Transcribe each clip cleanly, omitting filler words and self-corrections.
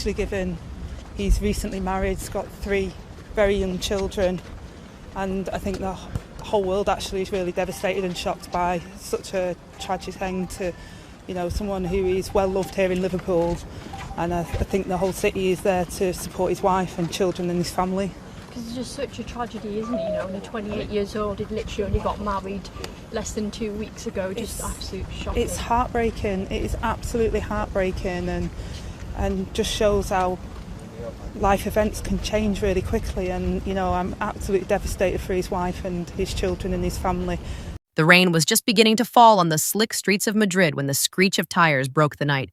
especially given he's recently married, he's got 3 very young children, and I think the whole world actually is really devastated and shocked by such a tragic end to, someone who is well loved here in Liverpool, and I think the whole city is there to support his wife and children and his family. Because it's just such a tragedy, isn't it? Only 28 years old, he literally only got married less than 2 weeks ago. Just absolute shocking. It's heartbreaking. It is absolutely heartbreaking, and just shows how life events can change really quickly. And I'm absolutely devastated for his wife and his children and his family. The rain was just beginning to fall on the slick streets of Madrid when the screech of tires broke the night.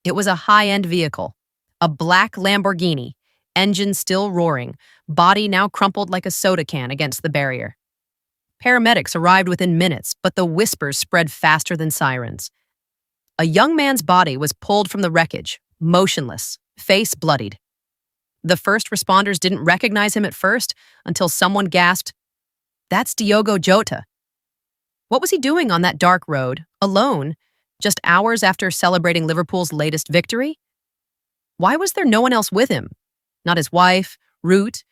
It was a high-end vehicle, a black Lamborghini, engine still roaring, body now crumpled like a soda can against the barrier. Paramedics arrived within minutes, but the whispers spread faster than sirens. A young man's body was pulled from the wreckage, motionless, face bloodied. The first responders didn't recognize him at first until someone gasped, "That's Diogo Jota." What was he doing on that dark road, alone, just hours after celebrating Liverpool's latest victory? Why was there no one else with him? Not his wife, Ruth,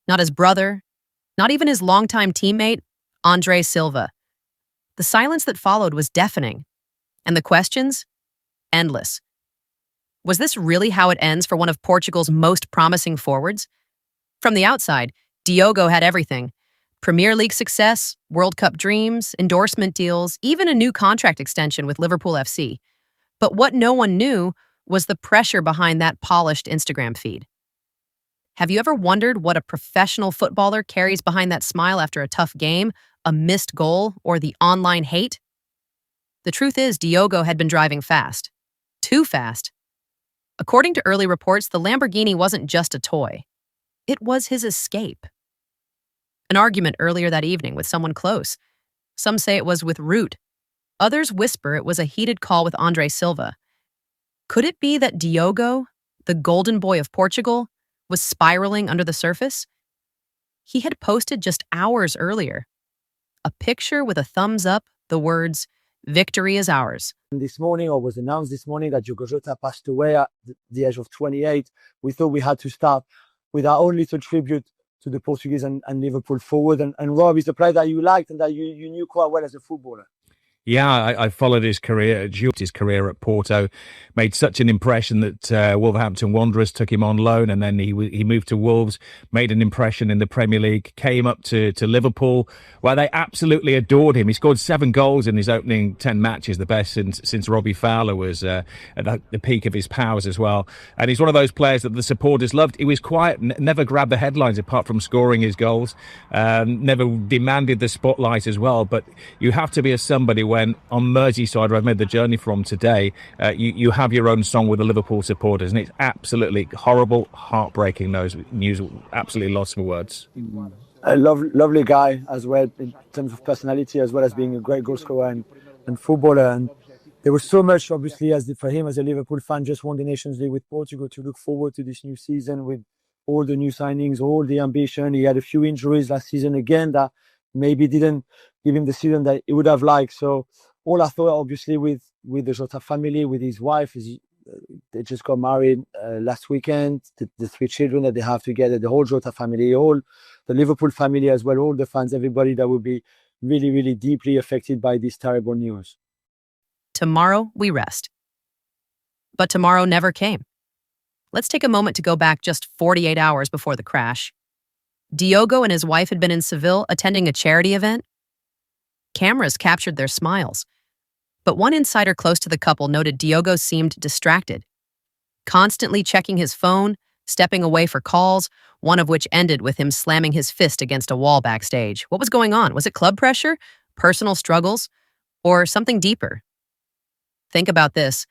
not his brother, not even his longtime teammate, Andre Silva. The silence that followed was deafening, and the questions, endless. Was this really how it ends for one of Portugal's most promising forwards? From the outside, Diogo had everything. Premier League success, World Cup dreams, endorsement deals, even a new contract extension with Liverpool FC. But what no one knew was the pressure behind that polished Instagram feed. Have you ever wondered what a professional footballer carries behind that smile after a tough game, a missed goal, or the online hate? The truth is, Diogo had been driving fast. Too fast. According to early reports, the Lamborghini wasn't just a toy. It was his escape. An argument earlier that evening with someone close. Some say it was with Ruth. Others whisper it was a heated call with Andre Silva. Could it be that Diogo, the golden boy of Portugal, was spiraling under the surface? He had posted just hours earlier a picture with a thumbs up, the words, "Victory is ours." This morning, or was announced this morning, that Diogo Jota passed away at the age of 28. We thought we had to start with our own little tribute to the Portuguese and Liverpool forward. And Rob is a player that you liked and that you knew quite well as a footballer. Yeah, I followed his career at Porto, made such an impression that Wolverhampton Wanderers took him on loan, and then he moved to Wolves, made an impression in the Premier League, came up to Liverpool, where they absolutely adored him. He scored 7 goals in his opening 10 matches, the best since Robbie Fowler was at the peak of his powers as well. And he's one of those players that the supporters loved. He was quiet, never grabbed the headlines apart from scoring his goals, never demanded the spotlight as well. But you have to be somebody when on Merseyside, where I've made the journey from today, you have your own song with the Liverpool supporters, and it's absolutely horrible, heartbreaking. Those news, absolutely lost for words. A lovely guy as well in terms of personality, as well as being a great goal scorer and footballer. And there was so much, obviously, for him as a Liverpool fan, just won the Nations League with Portugal, to look forward to this new season with all the new signings, all the ambition. He had a few injuries last season again that maybe didn't give him the season that he would have liked. So all I thought, obviously, with the Jota family, with his wife, is they just got married last weekend. The 3 children that they have together, the whole Jota family, all the Liverpool family as well, all the fans, everybody that will be really, really deeply affected by this terrible news. Tomorrow, we rest. But tomorrow never came. Let's take a moment to go back just 48 hours before the crash. Diogo and his wife had been in Seville attending a charity event. Cameras captured their smiles, but one insider close to the couple noted Diogo seemed distracted, constantly checking his phone, stepping away for calls, one of which ended with him slamming his fist against a wall backstage. What was going on? Was it club pressure, personal struggles, or something deeper? Think about this.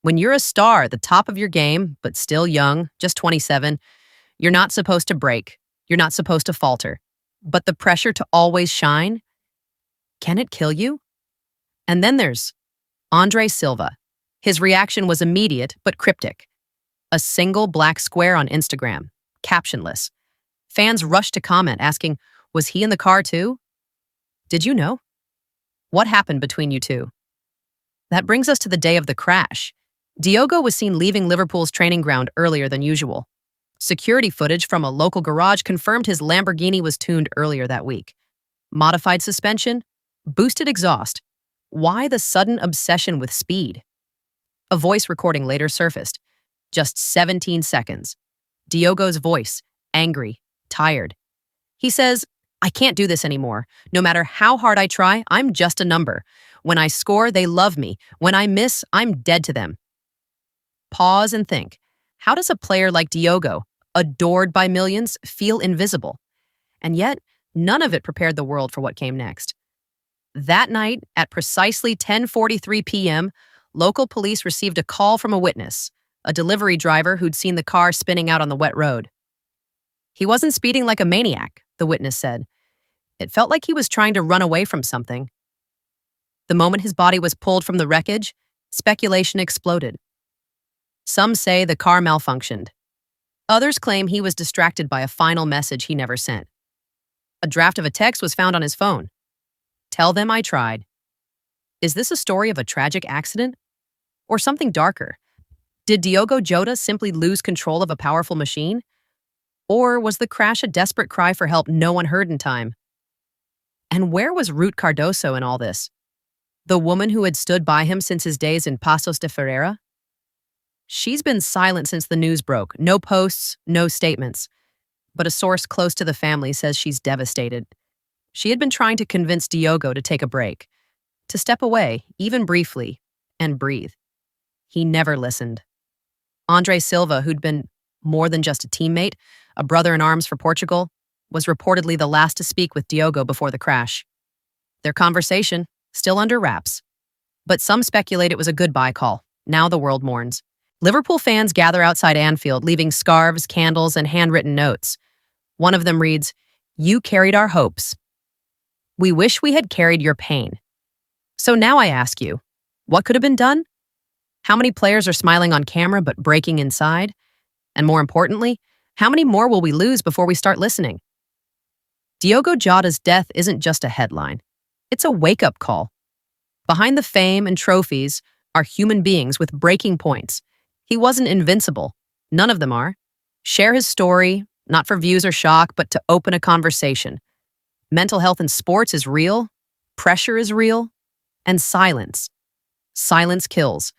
When you're a star at the top of your game, but still young, just 27, you're not supposed to break. You're not supposed to falter. But the pressure to always shine, can it kill you? And then there's Andre Silva. His reaction was immediate but cryptic. A single black square on Instagram, captionless. Fans rushed to comment asking, was he in the car too? Did you know? What happened between you two? That brings us to the day of the crash. Diogo was seen leaving Liverpool's training ground earlier than usual. Security footage from a local garage confirmed his Lamborghini was tuned earlier that week. Modified suspension, boosted exhaust. Why the sudden obsession with speed? A voice recording later surfaced. Just 17 seconds. Diogo's voice, angry, tired. He says, "I can't do this anymore. No matter how hard I try, I'm just a number. When I score, they love me. When I miss, I'm dead to them." Pause and think. How does a player like Diogo, adored by millions, feel invisible? And yet, none of it prepared the world for what came next. That night, at precisely 10:43 p.m., local police received a call from a witness, a delivery driver who'd seen the car spinning out on the wet road. He wasn't speeding like a maniac, the witness said. It felt like he was trying to run away from something. The moment his body was pulled from the wreckage, speculation exploded. Some say the car malfunctioned. Others claim he was distracted by a final message he never sent. A draft of a text was found on his phone. "Tell them I tried." Is this a story of a tragic accident? Or something darker? Did Diogo Jota simply lose control of a powerful machine? Or was the crash a desperate cry for help no one heard in time? And where was Ruth Cardoso in all this? The woman who had stood by him since his days in Paços de Ferreira? She's been silent since the news broke. No posts, no statements. But a source close to the family says she's devastated. She had been trying to convince Diogo to take a break, to step away, even briefly, and breathe. He never listened. Andre Silva, who'd been more than just a teammate, a brother in arms for Portugal, was reportedly the last to speak with Diogo before the crash. Their conversation, still under wraps. But some speculate it was a goodbye call. Now the world mourns. Liverpool fans gather outside Anfield, leaving scarves, candles, and handwritten notes. One of them reads, "You carried our hopes. We wish we had carried your pain." So now I ask you, what could have been done? How many players are smiling on camera but breaking inside? And more importantly, how many more will we lose before we start listening? Diogo Jota's death isn't just a headline. It's a wake-up call. Behind the fame and trophies are human beings with breaking points. He wasn't invincible. None of them are. Share his story, not for views or shock, but to open a conversation. Mental health in sports is real, pressure is real, and silence. Silence kills.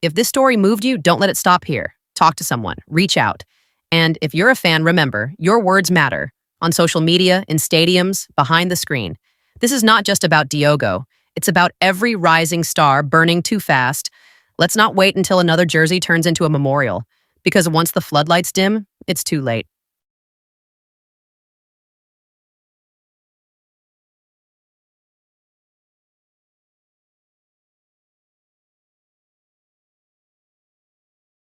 If this story moved you, don't let it stop here. Talk to someone, reach out. And if you're a fan, remember, your words matter. On social media, in stadiums, behind the screen. This is not just about Diogo. It's about every rising star burning too fast. Let's not wait until another jersey turns into a memorial, because once the floodlights dim, it's too late.